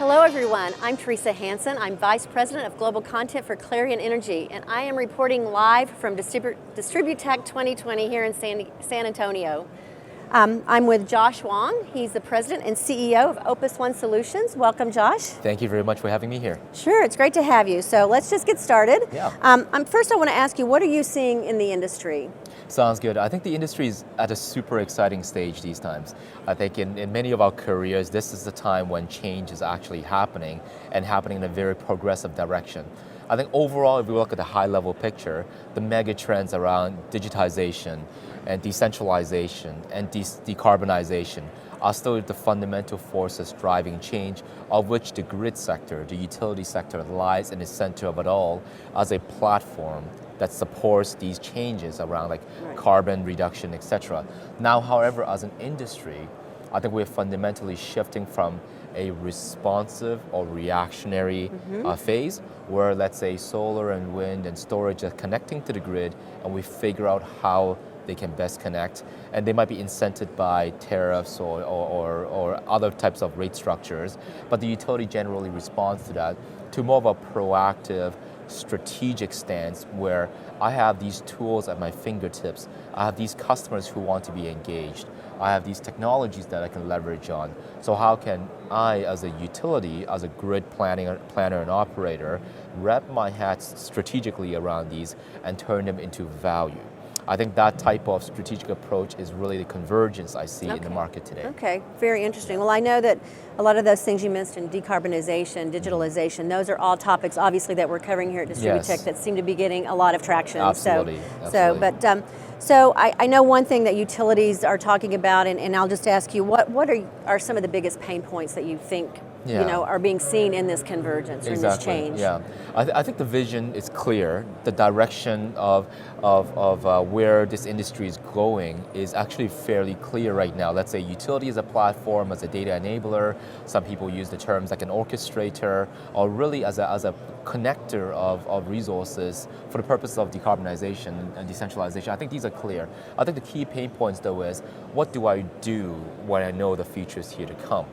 Hello everyone, I'm Teresa Hansen. I'm Vice President of Global Content for Clarion Energy, and I am reporting live from DISTRIBUTECH 2020 here in San Antonio. I'm with Josh Wong. He's the President and CEO of Opus One Solutions. Welcome, Josh. Thank you very much for having me here. Sure, it's great to have you. So let's just get started. Yeah. First I want to ask you, what are you seeing in the industry? Sounds good. I think the industry is at a super exciting stage these times. I think in many of our careers, this is the time when change is actually happening and happening in a very progressive direction. I think overall, if we look at the high level picture, the mega trends around digitization and decentralization and decarbonization are still the fundamental forces driving change, of which the grid sector, the utility sector, lies in the center of it all as a platform that supports these changes around carbon reduction, etc. Now, however, as an industry, I think we're fundamentally shifting from a responsive or reactionary phase where, let's say, solar and wind and storage are connecting to the grid, and we figure out how they can best connect, and they might be incented by tariffs or other types of rate structures, but the utility generally responds to that to more of a proactive, strategic stance where I have these tools at my fingertips, I have these customers who want to be engaged, I have these technologies that I can leverage on. So how can I, as a utility, as a grid planner and operator, wrap my hats strategically around these and turn them into value? I think that type of strategic approach is really the convergence I see in the market today. Okay, very interesting. Well, I know that a lot of those things you mentioned, decarbonization, digitalization, those are all topics obviously that we're covering here at DISTRIBUTECH that seem to be getting a lot of traction. Absolutely. So I know one thing that utilities are talking about, and I'll just ask you, what are some of the biggest pain points that you think are being seen in this convergence or in this change? Yeah, I think the vision is clear. The direction of where this industry is going is actually fairly clear right now. Let's say utility as a platform, as a data enabler. Some people use the terms like an orchestrator, or really as a connector of resources for the purpose of decarbonization and decentralization. I think these are clear. I think the key pain points though is, what do I do when I know the future is here to come?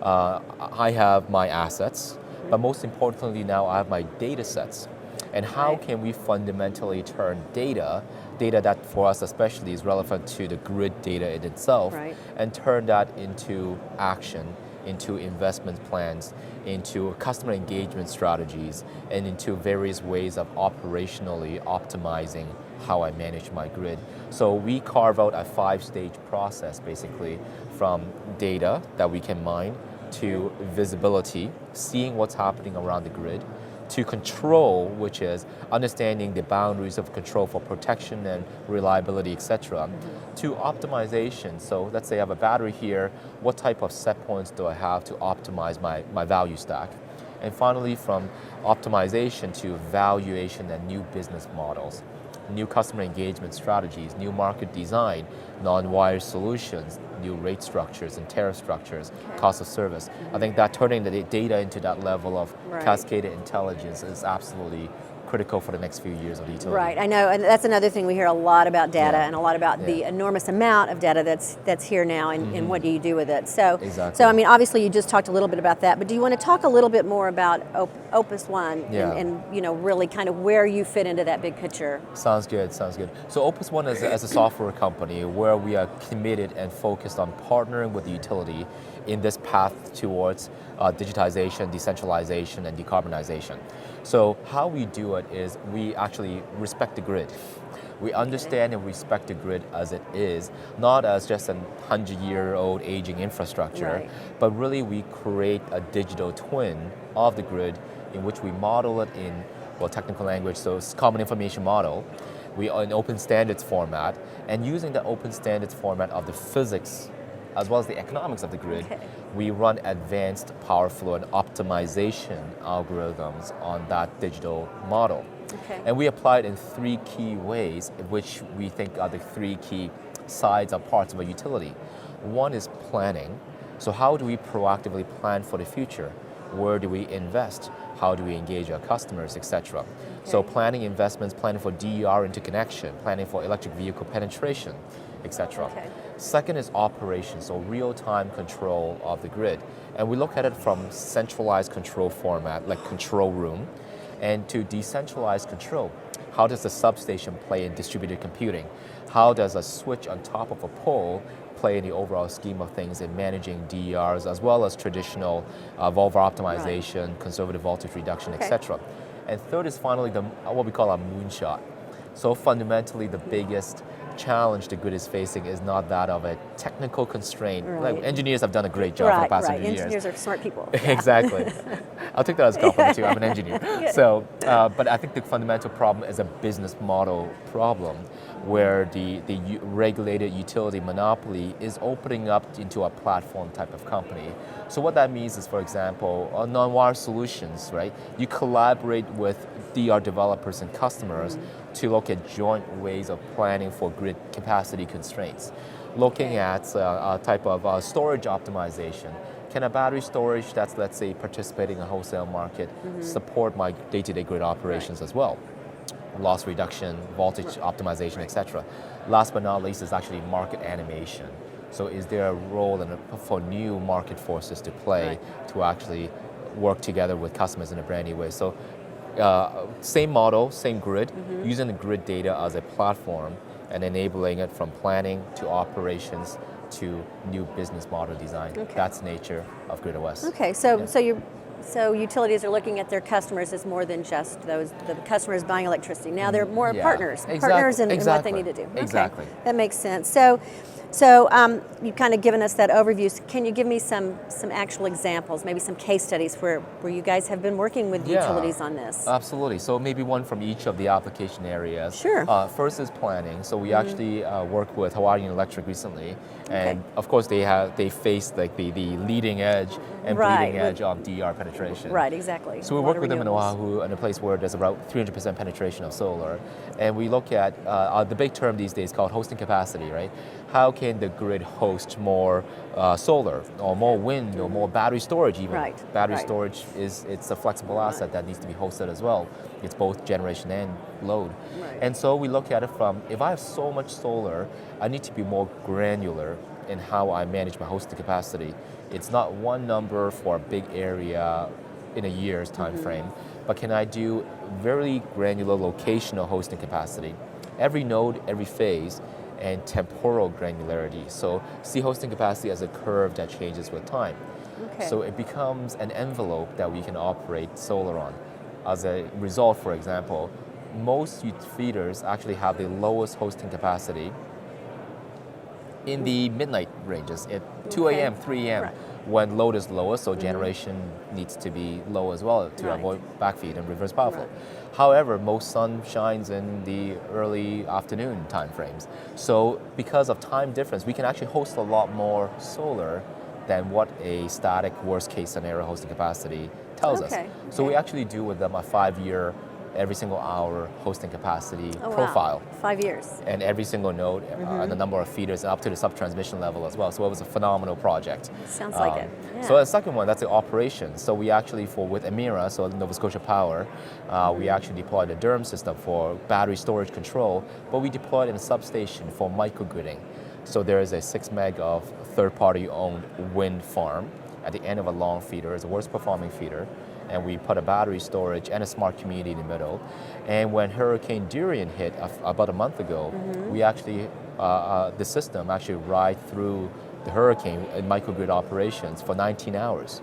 I have my assets, but most importantly now I have my data sets. And how can we fundamentally turn data that for us especially is relevant to the grid data in itself, and turn that into action, into investment plans, into customer engagement strategies, and into various ways of operationally optimizing how I manage my grid. So we carve out a 5-stage process basically, from data that we can mine, to visibility, seeing what's happening around the grid, to control, which is understanding the boundaries of control for protection and reliability, etc., to optimization. So let's say I have a battery here, what type of set points do I have to optimize my value stack? And finally, from optimization to valuation and new business models, new customer engagement strategies, new market design, NonWire Solutions, new rate structures and tariff structures, cost of service. I think that turning the data into that level of cascaded intelligence is absolutely critical for the next few years of the utility. Right, I know, and that's another thing. We hear a lot about data and a lot about the enormous amount of data that's here now, and what do you do with it? So, so I mean, obviously you just talked a little bit about that, but do you want to talk a little bit more about Opus One and really kind of where you fit into that big picture? Sounds good. So Opus One is a software company where we are committed and focused on partnering with the utility in this path towards digitization, decentralization, and decarbonization. So how we do it is we actually respect the grid. We understand and respect the grid as it is, not as just a 100-year-old aging infrastructure, but really we create a digital twin of the grid in which we model it in, well, technical language, so it's common information model. We are in open standards format, and using the open standards format of the physics as well as the economics of the grid, we run advanced power flow and optimization algorithms on that digital model. And we apply it in 3 key ways, which we think are the 3 key sides or parts of a utility. One is planning. So how do we proactively plan for the future? Where do we invest? How do we engage our customers, etc.? So planning investments, planning for DER interconnection, planning for electric vehicle penetration. etc. Okay. Second is operations, so real-time control of the grid. And we look at it from centralized control format, like control room, and to decentralized control. How does the substation play in distributed computing? How does a switch on top of a pole play in the overall scheme of things in managing DERs, as well as traditional volver optimization, conservative voltage reduction, etc. And third is finally what we call a moonshot. So fundamentally, the biggest challenge the grid is facing is not that of a technical constraint. Right. Like, engineers have done a great job for the past 100 years. Engineers are smart people. Yeah. Exactly. I'll take that as a compliment too. I'm an engineer. So, but I think the fundamental problem is a business model problem, where the regulated utility monopoly is opening up into a platform type of company. So what that means is, for example, NonWire Solutions, right? You collaborate with DR developers and customers to look at joint ways of planning for grid capacity constraints. Looking at a type of storage optimization. Can a battery storage that's, let's say, participating in a wholesale market support my day-to-day grid operations as well? Loss reduction, voltage optimization, etc. Last but not least is actually market animation. So is there a role for new market forces to play to actually work together with customers in a brand new way? So same model, same grid, using the grid data as a platform and enabling it from planning to operations to new business model design. That's the nature of Grid OS. Okay, so utilities are looking at their customers as more than just the customers buying electricity. Now they're more partners in what they need to do. Exactly. Okay, that makes sense. So you've kind of given us that overview. So can you give me some actual examples, maybe some case studies where you guys have been working with utilities on this? Absolutely. So maybe one from each of the application areas. Sure. First is planning. So we actually worked with Hawaiian Electric recently, and of course they faced like the leading edge and bleeding edge of DR penetration. Right, exactly. So we work with them in Oahu, in a place where there's about 300% penetration of solar, and we look at the big term these days called hosting capacity, right? How can the grid host more solar or more wind or more battery storage even? Battery storage it's a flexible asset that needs to be hosted as well. It's both generation and load. And so we look at it from, if I have so much solar, I need to be more granular in how I manage my hosting capacity. It's not one number for a big area in a year's time frame, but can I do very granular locational hosting capacity? Every node, every phase, and temporal granularity. So see hosting capacity as a curve that changes with time. So it becomes an envelope that we can operate solar on. As a result, for example, most feeders actually have the lowest hosting capacity in the midnight ranges at 2 a.m., 3 a.m. when load is lowest, so generation needs to be low as well to avoid backfeed and reverse power flow. However, most sun shines in the early afternoon time frames. So because of time difference, we can actually host a lot more solar than what a static worst case scenario hosting capacity tells us. So we actually do with them a 5-year every single hour hosting capacity profile. Wow. 5 years. And every single node and the number of feeders up to the sub-transmission level as well. So it was a phenomenal project. Sounds like it. So the second one, that's the operations. So we actually, with Emira, so Nova Scotia Power, we actually deployed a DERM system for battery storage control, but we deployed in a substation for microgridding. So there is a 6 meg of third-party owned wind farm at the end of a long feeder. It's the worst performing feeder. And we put a battery storage and a smart community in the middle. And when Hurricane Durian hit about a month ago, we actually, the system actually ride through the hurricane in microgrid operations for 19 hours.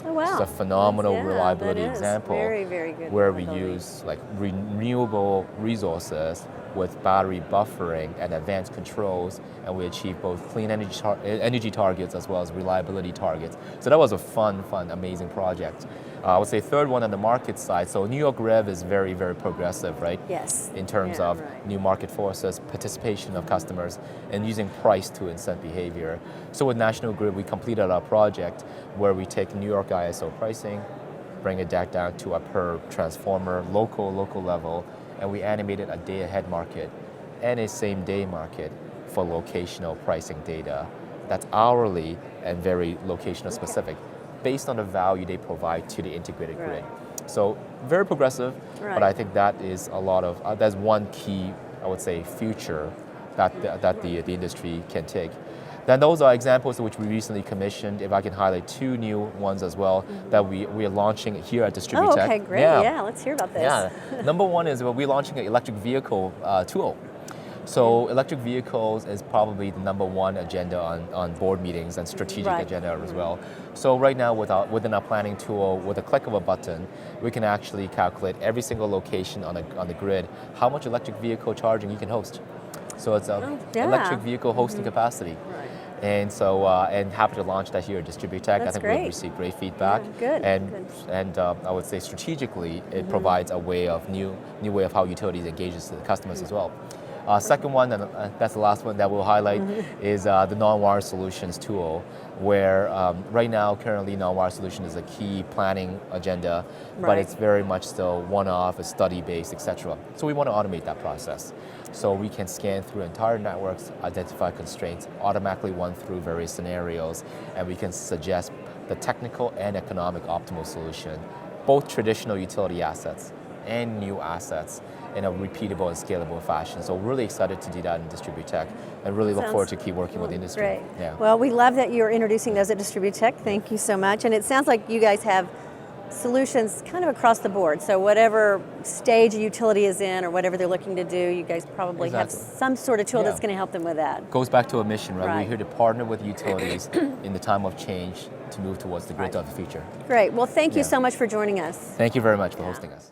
Oh, wow. It's a phenomenal reliability example very, very good where we use like renewable resources with battery buffering and advanced controls, and we achieve both clean energy targets as well as reliability targets. So that was a fun, amazing project. I would say third one on the market side. So New York Rev is very, very progressive, right? Yes. In terms of new market forces, participation of customers, and using price to incent behavior. So with National Grid, we completed our project where we take New York ISO pricing, bring it back down to a per transformer, local level, and we animated a day-ahead market and a same-day market for locational pricing data that's hourly and very locational specific, based on the value they provide to the integrated grid. So very progressive, but I think that is a lot of, that's one key, I would say, future that the industry can take. Then those are examples which we recently commissioned. If I can highlight two new ones as well that we are launching here at DISTRIBUTECH. Oh, okay, great. Yeah, let's hear about this. Yeah. Number one is we're launching an electric vehicle tool. So electric vehicles is probably the number one agenda on board meetings and strategic agenda as well. So right now within our planning tool, with a click of a button, we can actually calculate every single location on the grid, how much electric vehicle charging you can host. So it's electric vehicle hosting capacity. Right. And so, and happy to launch that here at DISTRIBUTECH. I think we've received great feedback. Good. And I would say strategically, it provides a way of new way of how utilities engages to the customers as well. Second one, and that's the last one that we'll highlight, is the NonWire Solutions tool, where right now, currently, NonWire Solutions is a key planning agenda, but it's very much still one-off, it's study-based, etc. So we want to automate that process. So we can scan through entire networks, identify constraints, automatically run through various scenarios, and we can suggest the technical and economic optimal solution, both traditional utility assets and new assets in a repeatable and scalable fashion. So we're really excited to do that in DISTRIBUTECH and really look forward to keep working with the industry. Great. Yeah. Well, we love that you're introducing those at DISTRIBUTECH. Thank you so much. And it sounds like you guys have solutions kind of across the board. So whatever stage a utility is in or whatever they're looking to do, you guys probably have some sort of tool that's going to help them with that. Goes back to a mission, right? We're here to partner with utilities in the time of change to move towards the grid of the future. Great. Well, thank you so much for joining us. Thank you very much for hosting us.